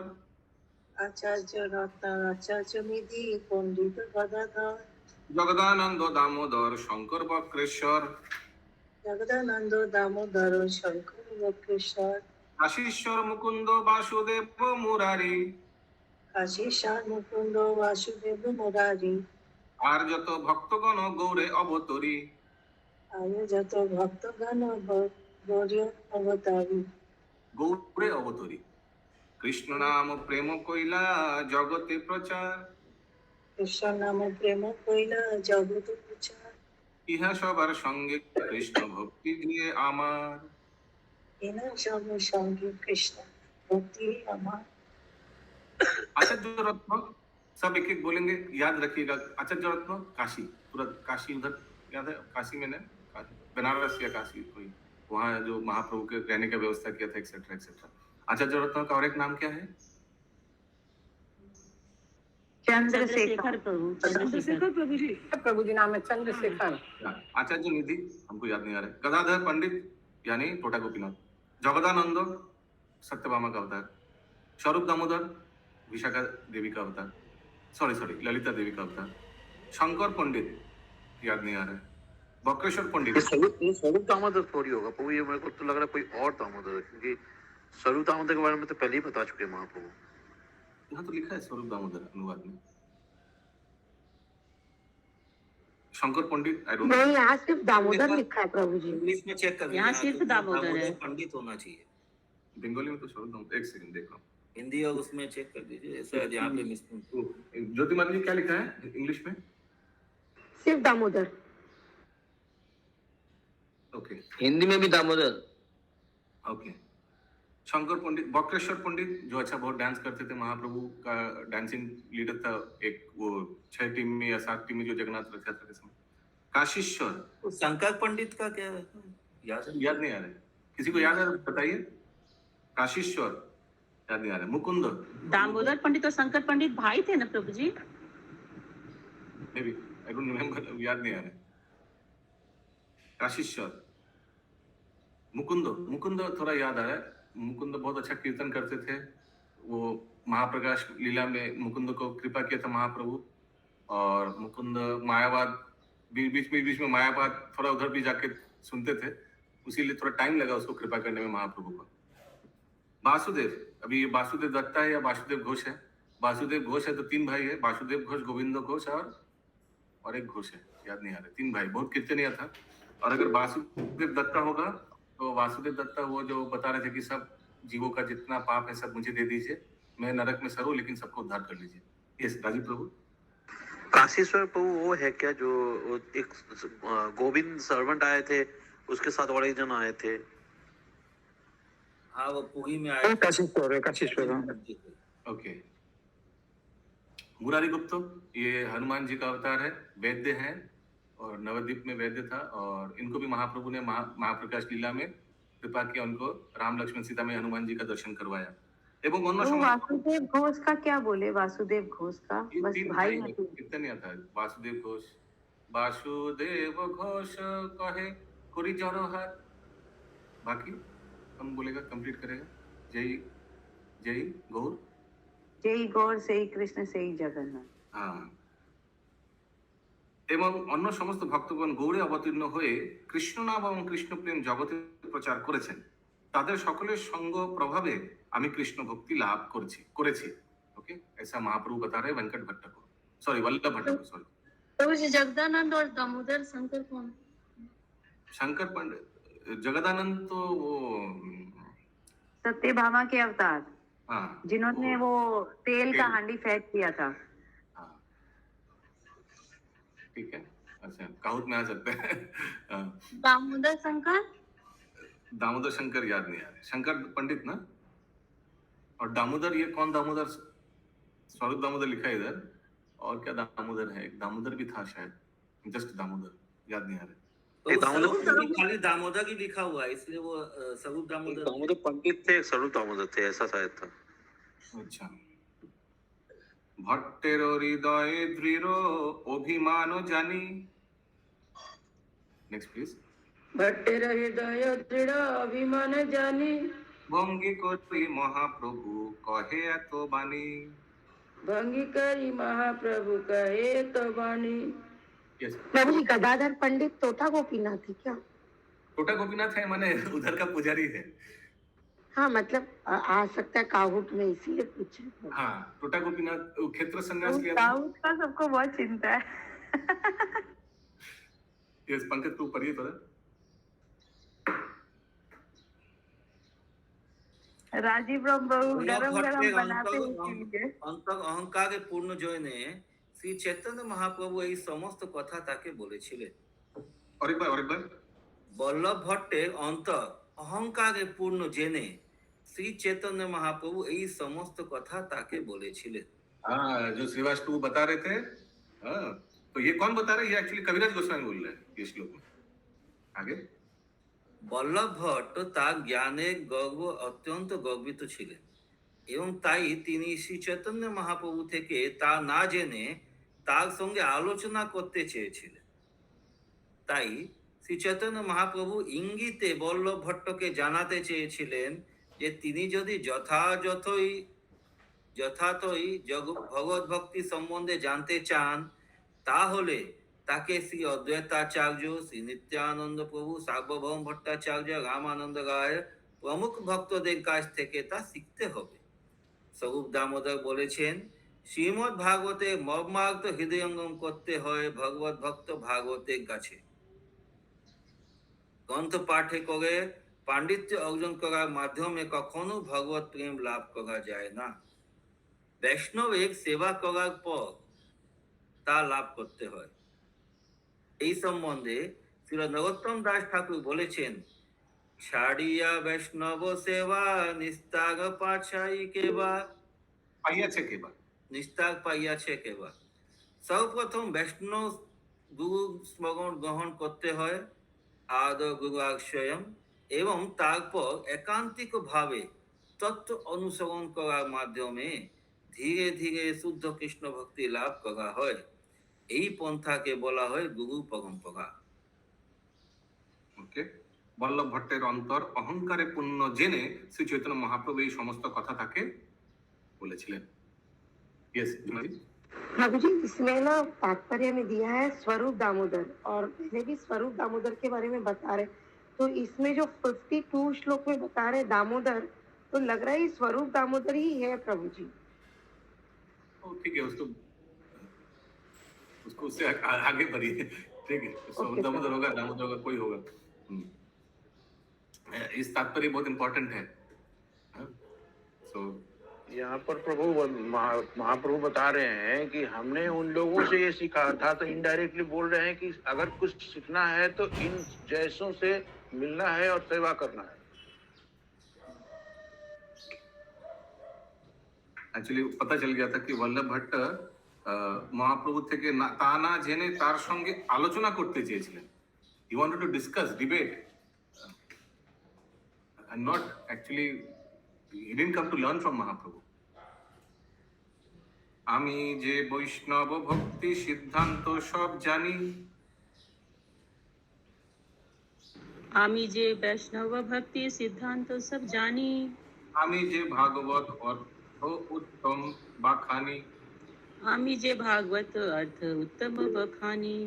आचार्य रत्न आचार्य निधि पंडित गदाधर, जगदानंद दामोदर शंकर बक्रेश्वर, जगदानंद दामोदर शंकर बक्रेश्वर, आशीश्वर मुकुंद वासुदेव मुरारी, आशीषा मुकुंद वासुदेव मुरारी, আর যত ভক্তগণ গৌরে অবতরী, आयो যত ভক্তগণ গৌরী অবতারী গৌরে অবতরী কৃষ্ণ নাম প্রেম কইলা জগতে প্রচার কৃষ্ণ নাম প্রেম কইলা জগত প্রচার ইহা সবার সঙ্গে কৃষ্ণ ভক্তি দিয়ে আমার এনা সব সঙ্গে কৃষ্ণ ভক্তি আমার आचार्य रत्न सब एक एक बोलेंगे, याद रखिएगा। आचार्य रत्न काशी, पूरा काशी उधर याद है? काशी में ना, बनारस या काशी कोई वहाँ जो महाप्रभु के रहने का व्यवस्था किया था एक्सेट्रा एक्सेट्रा। आचार्य रत्न का और एक नाम क्या है? चंद्रशेखर प्रभु चंद्रशेखर प्रभु जी, प्रभु जी नाम है चंद्रशेखर। आचार्य निधि हमको याद नहीं आ रहा है। गदाधर पंडित यानी टोटा गोपीनाथ, जगदानंद सत्यभामा का अवतार, स्वरूप दामोदर विशाखा देवी का अवतार, सॉरी ललिता देवी का अवतार, शंकर पंडित याद नहीं आ रहा है, बक्रेश्वर पंडित। स्वरूप दामोदर थोड़ी होगा प्रभु, ये मेरे को तो लग रहा है कोई और दामोदर है, क्योंकि स्वरूप दामोदर के बारे में तो पहले ही बता चुके हैं महाप्रभु। यहाँ तो लिखा है स्वरूप दामोदर अनुवाद में। शंकर पंडित आई डोंट नहीं, यहाँ सिर्फ दामोदर लिखा है प्रभु जी। इंग्लिश में चेक कर यहाँ सिर्फ दामोदर है। पंडित होना चाहिए, बंगाली में तो स्वरूप दामोदर। एक सेकंड देखो, हिंदी और उसमें चेक कर दीजिए, शायद यहाँ पे मिस। ज्योतिमान जी क्या लिखा है इंग्लिश में? सिर्फ दामोदर। ओके हिंदी में भी दामोदर। ओके। शंकर पंडित, बक्रेश्वर पंडित जो अच्छा बहुत डांस करते थे, महाप्रभु का डांसिंग लीडर था, एक वो 6 टीम में या 7 टीम में जो जगन्नाथ रथ यात्रा के समय। काशीश्वर, शंकर पंडित का क्या है? याद नहीं आ रहा है, किसी को याद है बताइए। काशीश्वर याद नहीं आ रहा है। मुकुंद, दामोदर पंडित और शंकर पंडित भाई थे ना प्रभु जी? Maybe I don't remember, याद नहीं आ रहा है। काशीश्वर, मुकुंद थोड़ा याद आ रहा है। मुकुंद बहुत अच्छा कीर्तन करते थे, वो महाप्रकाश लीला में मुकुंद को कृपा किया था महाप्रभु, और मुकुंद मायावाद बीच में मायावाद थोड़ा उधर भी जाके सुनते थे, उसीलिए थोड़ा टाइम लगा उसको कृपा करने में महाप्रभु को। वासुदेव, अभी ये वासुदेव दत्ता है या वासुदेव घोष है? वासुदेव घोष है तो 3 भाई है, वासुदेव घोष, गोविंद घोष और एक घोष है, याद नहीं आ रहा। 3 भाई, बहुत कीर्तनीय था। और अगर वासुदेव दत्ता होगा तो वासुदेव दत्ता वो जो बता रहे थे कि सब जीवों का जितना पाप है सब मुझे दे दीजिए, मैं नरक में सरूं लेकिन सबको उद्धार कर लीजिए। यस राजीव प्रभु। काशीश्वर प्रभु वो है क्या जो एक गोविंद सर्वेंट आए थे, उसके साथ और एक जन आए थे? हाँ, वो पुरी में आए। काशीश्वर। ओके। मुरारी गुप्त, ये हनुमान जी का अवतार है, वैद्य हैं और नवद्वीप में वैद्य था, और इनको भी महाप्रभु ने महाप्रकाश लीला में कृपा किया, उनको राम लक्ष्मण सीता में हनुमान जी का दर्शन करवाया। एवं वासुदेव घोष का क्या बोले? वासुदेव घोष का बस भाई है। कितने नहीं आता है। वासुदेव घोष कहे कोरी जरो हाथ, बाकी हम बोलेगा, कंप्लीट करेगा। जय गौर, जय गौर, সেই কৃষ্ণ, সেই জগন্নাথ। हाँ। এবং অন্য সমস্ত ভক্তগণ গৌড়ে অবতীর্ণ হয়ে কৃষ্ণ নাম এবং কৃষ্ণ প্রেম জগতে প্রচার করেছেন, তাদের সকলের সঙ্গ প্রভাবে আমি কৃষ্ণ ভক্তি লাভ করেছি। ओके, ऐसा महाप्रभु बता रहे वेंकट भट्ट को, सॉरी वल्लभ भट्ट को, सॉरी। तो जगदानंद और दामोदर शंकर कौन? शंकर पंडित, जगदानंद तो वो सत्यभामा के अवतार, हाँ, जिन्होंने वो तेल का हांडी फेंक दिया था। ठीक है, अच्छा काउट में आ सकते हैं। दामोदर शंकर? दामोदर शंकर याद नहीं आ रहे। शंकर पंडित ना, और दामोदर, ये कौन दामोदर? स्वरूप दामोदर लिखा है इधर, और क्या दामोदर है? एक दामोदर भी था शायद, जस्ट दामोदर, याद नहीं आ रहा। तो खाली दामोदर की लिखा हुआ है, इसलिए वो स्वरूप दामोदर पंडित थे, स्वरूप दामोदर थे, ऐसा शायद था। अच्छा। भट्टेर हृदय दृढ़ अभिमान जानी, नेक्स्ट प्लीज। भट्टेर हृदय दृढ़ अभिमान जानी, भंगी करी महाप्रभु कहे तो बानी, भंगी करी महाप्रभु कहे तो बानी। प्रभु जी, गदाधर पंडित टोटा गोपीनाथ थी क्या? टोटा गोपीनाथ है, माने उधर का पुजारी है। हाँ, मतलब आ सकता है काहुट में, इसीलिए पूछे। हाँ, टोटा गोपीनाथ क्षेत्र संन्यास लिया। काहुट का सबको बहुत चिंता है। ये पंकज तू पढ़िए थोड़ा। राजीव प्रभु गरम गरम बनाते हैं অন্তর इसलिए। অন্তর অহংকারে পূর্ণ জয়নে শ্রী চৈতন্য মহাপ্রভু এই সমস্ত কথা তাকে বলেছিলেন। और एक बार বল্লভ ভট্টের অন্তর অহংকারে পূর্ণ জেনে শ্রী চৈতন্য মহাপ্রভু এই সমস্ত কথা তাকে বলেছিলেন। हाँ, जो श्रीवास टू बता रहे थे, हाँ, तो ये कौन बता रहे हैं? ये एक्चुअली कविराज गोस्वामी बोल रहे हैं ये श्लोक में। आगे বল্লভ ভট্ট তার জ্ঞানের গর্ব অত্যন্ত গর্বিত ছিলেন এবং তাই তিনি শ্রী চৈতন্য মহাপ্রভু থেকে তা না জেনে তার সঙ্গে আলোচনা করতে চেয়েছিলেন। তাই শ্রী চৈতন্য মহাপ্রভু ইঙ্গিতে বল্লভ ভট্টকে জানাতে চেয়েছিলেন যে তিনি যদি যথার্থই ভগবত ভক্তি সম্বন্ধে জানতে চান তাহলে তাকে শ্রী অদ্বৈতাচার্য, শ্রী নিত্যানন্দ প্রভু, সার্বভৌম ভট্টাচার্য, রামানন্দ রায় প্রমুখ ভক্তদের কাছ থেকে তা শিখতে হবে। স্বরূপ দামোদর বলেছেন, শ্রীমদ্ ভাগবতে মর্মার্থ হৃদয়ঙ্গম করতে হয় ভগবত ভক্ত ভাগবতের কাছে। গ্রন্থ পাঠে করে পাণ্ডিত্য অর্জন করার মাধ্যমে কখনো ভগবত প্রেম লাভ করা যায় না। বৈষ্ণবের সেবা করার পর তা লাভ করতে হয়। এই সম্বন্ধে শ্রী নরোত্তম দাস ঠাকুর বলেছেন, ছাড়িয়া বৈষ্ণব সেবা নিস্তার পাইয়াছে কেবা। সর্বপ্রথম বৈষ্ণব গুরু স্মরণ গ্রহণ করতে হয়, আদর গুরু আশ্রয়ম, এবং তারপর একান্তিক ভাবে তত্ত্ব অনুসরণ করার মাধ্যমে ধীরে ধীরে শুদ্ধ কৃষ্ণ ভক্তি লাভ করা হয়। এই পন্থাকে বলা হয় গুরু পরম্পরা। ওকে, বল্লভ ভট্টের অন্তর অহংকারে পূর্ণ জেনে শ্রী চৈতন্য মহাপ্রভু এই সমস্ত কথা তাকে বলেছিলেন। यस प्रभु जी, इसमें ना तात्पर्य में दिया है स्वरूप दामोदर, और पहले भी स्वरूप दामोदर के बारे में बता रहे, तो इसमें जो 52 श्लोक में बता रहे दामोदर, तो लग रहा है ये स्वरूप दामोदर ही है प्रभु जी। ठीक है, उसको उससे आगे बढ़िए। ठीक है, दामोदर होगा, दामोदर होगा, कोई होगा। इस तात्पर्य बहुत इंपॉर्टेंट है। सो यहाँ पर प्रभु महाप्रभु बता रहे हैं कि हमने उन लोगों से ये सीखा था, तो इनडायरेक्टली बोल रहे हैं कि अगर कुछ सीखना है तो इन जैसों से मिलना है और सेवा करना है। एक्चुअली पता चल गया था कि वल्लभ भट्ट মহাপ্রভু থেকে তা না জেনে তার সঙ্গে আলোচনা করতে চেয়েছিলেন। He wanted to discuss, debate, and not actually he didn't come to learn from Mahaprabhu. আমি যে বৈষ্ণব ভক্তি সিদ্ধান্ত সব জানি, আমি যে বৈষ্ণব ভক্তি সিদ্ধান্ত সব জানি, আমি যে ভাগবত অর্থ উত্তম বাখানি, আমি যে ভাগবত অর্থ উত্তম বখানি।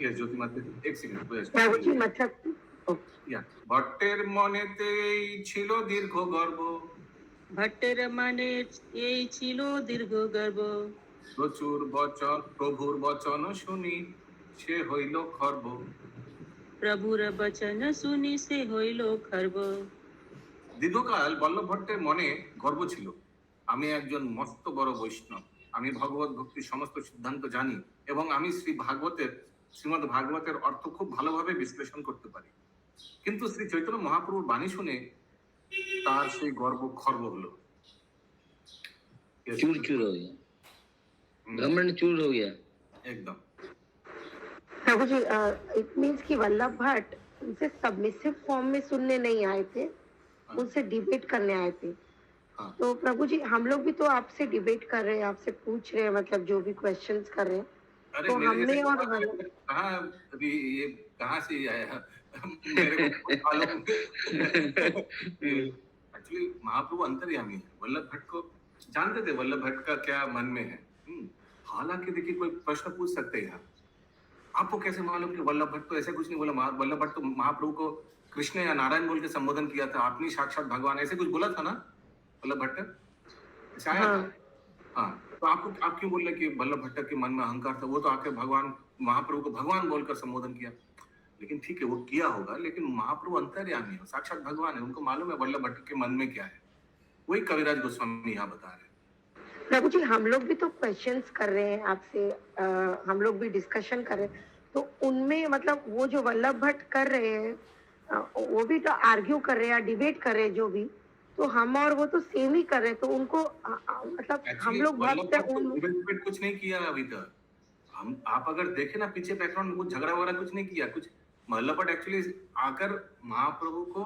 ये ज्योति माता एक सेकंड प्रभु जी मतलब ভট্টের মনেতেই ছিল দীর্ঘ গর্ব, ভট্টের মানে এই ছিল দীর্ঘ গর্ব, প্রচুর বচন প্রভুর বচন শুনি সে হইল খর্ব, প্রভুর বচন শুনি সে হইল খর্ব। দীর্ঘকাল বল্লভ ভট্টের মনে গর্ব ছিল, আমি একজন মস্ত বড় বৈষ্ণব, আমি ভগবত ভক্তির সমস্ত সিদ্ধান্ত জানি এবং আমি শ্রীমদ ভাগবতের অর্থ খুব ভালোভাবে বিশ্লেষণ করতে পারি। কিন্তু শ্রী চৈতন্য মহাপ্রভুর বাণী শুনে তার সেই গর্ব খর্ব হলো, चूर चूर हो गया, घमंड चूर हो गया एकदम। प्रभु जी, इट मीन्स कि वल्लभ भट्ट उनसे सबमिसिव फॉर्म में सुनने नहीं आए थे, उनसे डिबेट करने आए थे। तो प्रभु जी, हम लोग भी तो आपसे डिबेट कर रहे हैं, आपसे पूछ रहे हैं, मतलब जो भी क्वेश्चंस कर रहे हैं, तो हमने और अभी ये कहाँ से आया मेरे को मालूम। एक्चुअली महाप्रभु अंतर्यामी है, वल्लभ भट्ट को जानते थे वल्लभ भट्ट का क्या मन में है। हालांकि देखिए कोई प्रश्न पूछ सकते हैं यहाँ, आपको कैसे मालूम कि वल्लभ भट्ट तो ऐसे कुछ नहीं बोला, वल्लभ भट्ट तो महाप्रभु को कृष्ण या नारायण बोल के संबोधन किया था, आपने साक्षात भगवान ऐसे कुछ बोला था ना वल्लभ भट्ट, ऐसा आया था। हाँ, तो आप क्यों बोल रहे कि वल्लभ भट्ट के मन में अहंकार था? वो तो आके भगवान महाप्रभु को भगवान बोलकर संबोधन किया। लेकिन ठीक है, वो किया होगा, लेकिन महाप्रभु अंतर्यामी है, साक्षात भगवान है, उनको मालूम है वल्लभ भट्ट के मन में क्या है। वही कविराज गोस्वामी यहाँ बता रहे हैं। प्रभु जी, हम लोग भी तो क्वेश्चंस कर रहे हैं आपसे, हम लोग भी डिस्कशन कर रहे हैं, तो उनमें मतलब वो जो वल्लभ भट्ट कर रहे हैं, वो भी तो आर्ग्यू कर रहे हैं, डिबेट कर रहे हैं जो भी, तो हम और वो तो सेम ही कर रहे हैं, तो उनको मतलब हम लोग भक्त हैं, डिबेट कुछ नहीं किया अभी तक। हम आप अगर देखें ना पीछे बैकग्राउंड में, कुछ झगड़ा वगैरह कुछ नहीं किया। कुछ वल्लभ भट्ट एक्चुअली आकर महाप्रभु को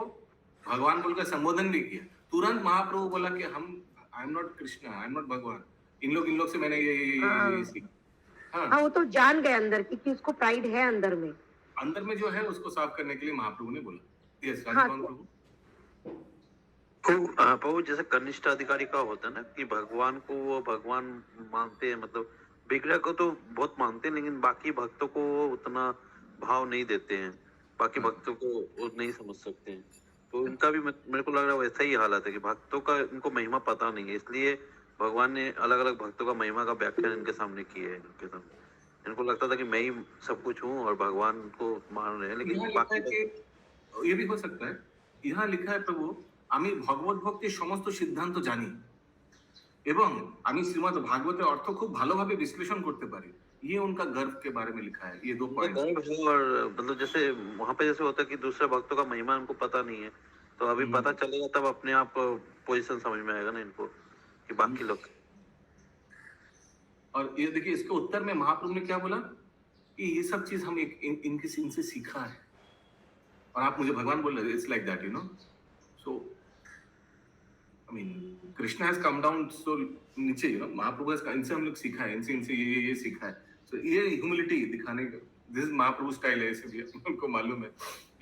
भगवान बोलकर संबोधन भी किया। तुरंत महाप्रभु बोला कि हम I am not Krishna, I am not भगवान, इन लोग से मैंने ये सीखा। हाँ, वो तो जान गए अंदर की कि उसको प्राइड है अंदर में। अंदर में जो है उसको साफ करने के लिए महाप्रभु ने बोला। यस, हाँ, राजभवन प्रभु। प्रभु जैसे कनिष्ठ अधिकारी का होता है ना कि भगवान को वो भगवान मानते हैं, मतलब विग्रह को तो बहुत मानते हैं, लेकिन बाकी भक्तों को वो उतना भाव नहीं देते हैं, बाकी भक्तों को वो नहीं समझ सकते हैं। तो उनका भी मेरे को लग रहा है वैसा ही हालत है कि भक्तों का इनको महिमा पता नहीं है, इसलिए भगवान ने अलग अलग भक्तों का महिमा का व्याख्यान इनके सामने किया है। इनके सामने इनको लगता था कि मैं ही सब कुछ हूँ और भगवान को मान रहे हैं, लेकिन बाकी ये भी हो सकता है। यहाँ लिखा है प्रभु, আমি ভগবত ভক্তির সমস্ত সিদ্ধান্ত জানি এবং আমি শ্রীমদ্ ভাগবতের অর্থ খুব ভালোভাবে বিশ্লেষণ করতে পারি। ये उनका गर्व के बारे में लिखा है, ये 2 पॉइंट। और मतलब जैसे वहां पे जैसे होता है कि दूसरे भक्तों का महिमा उनको पता नहीं है, तो अभी पता चलेगा तब अपने आप पोजीशन समझ में आएगा ना इनको कि बाकी लोग। और ये देखिए, इसके उत्तर में महाप्रभु ने क्या बोला कि ये सब चीज हम इनसे सीखा है, और आप मुझे भगवान बोल रहे, it's like that, you know. So I mean Krishna has come down so नीचे, यू नो, महाप्रभु इनसे हम लोग सीखा है, इनसे ये सीखा है। सो ये ह्यूमिलिटी दिखाने का, दिस इज महाप्रभु स्टाइल है, इसलिए उनको मालूम है।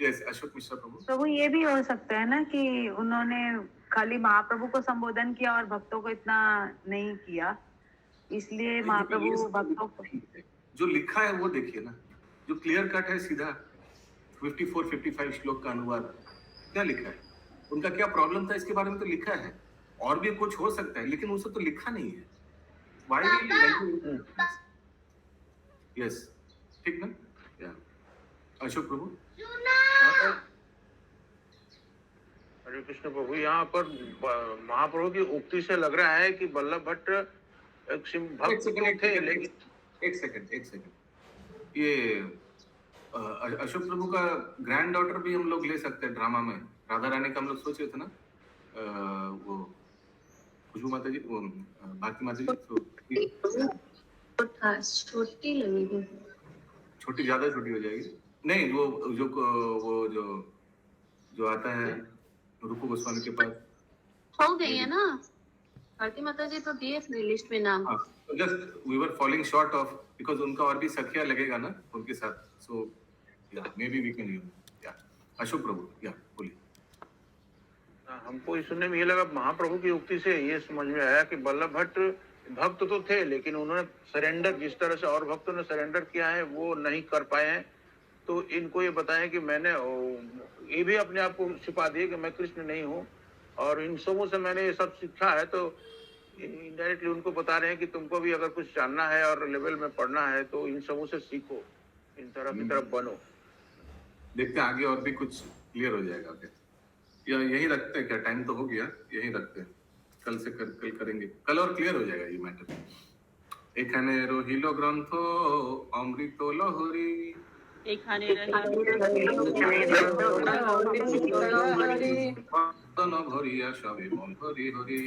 यस, अशोक मिश्रा प्रभु। तो वो ये भी हो सकता है ना कि उन्होंने खाली महाप्रभु को संबोधन किया और भक्तों को इतना नहीं किया, इसलिए महाप्रभु भक्तों को जो लिखा है वो देखिए ना, जो क्लियर कट है, सीधा 54-55 श्लोक का अनुवाद क्या लिखा है, उनका क्या प्रॉब्लम था इसके बारे में तो लिखा है। और भी कुछ हो सकता है, लेकिन उसे तो लिखा नहीं है। वाई यस, ठीक ना? या अशोक प्रभु। हरे कृष्ण प्रभु, यहाँ पर महाप्रभु की उक्ति से लग रहा है कि वल्लभ भट्ट एक भक्त तो थे, लेकिन एक सेकंड, ये अशोक प्रभु का ग्रैंड डॉटर भी हम लोग ले सकते हैं ड्रामा में। राधा रानी का हम लोग सोच रहे थे ना, वो खुशबू माता जी, वो भारती माता जी, छोटी लगेगी, छोटी, ज्यादा छोटी हो जाएगी। नहीं, वो जो आता है रूपू गोस्वामी के पास, हो गई है ना भारती माता जी, तो दिए अपने लिस्ट में नाम। Just we were falling short of, because उनका और भी सखिया लगेगा ना उनके साथ। So yeah maybe we can use. या अशोक प्रभु, या बोलिए। हमको इस सुनने में ये लगा, महाप्रभु की उक्ति से ये समझ में आया कि वल्लभ भट्ट भक्त तो थे, लेकिन उन्होंने सरेंडर, जिस तरह से और भक्तों ने सरेंडर किया है वो नहीं कर पाए हैं। तो इनको ये बताएं कि मैंने ये भी अपने आप को छिपा दिए कि मैं कृष्ण नहीं हूँ, और इन सबों से मैंने ये सब सीखा है। तो इनडायरेक्टली उनको बता रहे हैं कि तुमको भी अगर कुछ जानना है और लेवल में पढ़ना है तो इन सबों से सीखो, इन तरफ की तरफ बनो। देखते हैं आगे और भी कुछ क्लियर हो जाएगा क्या, या यही रखते हैं क्या? टाइम तो हो गया, यही रखते हैं, कल करेंगे, कल और क्लियर हो जाएगा ये मैटर। एखाने रहिलो ग्रंथ अमृत लहरी, भरिया सবে মন হরি হরি।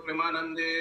प्रेमानंदे।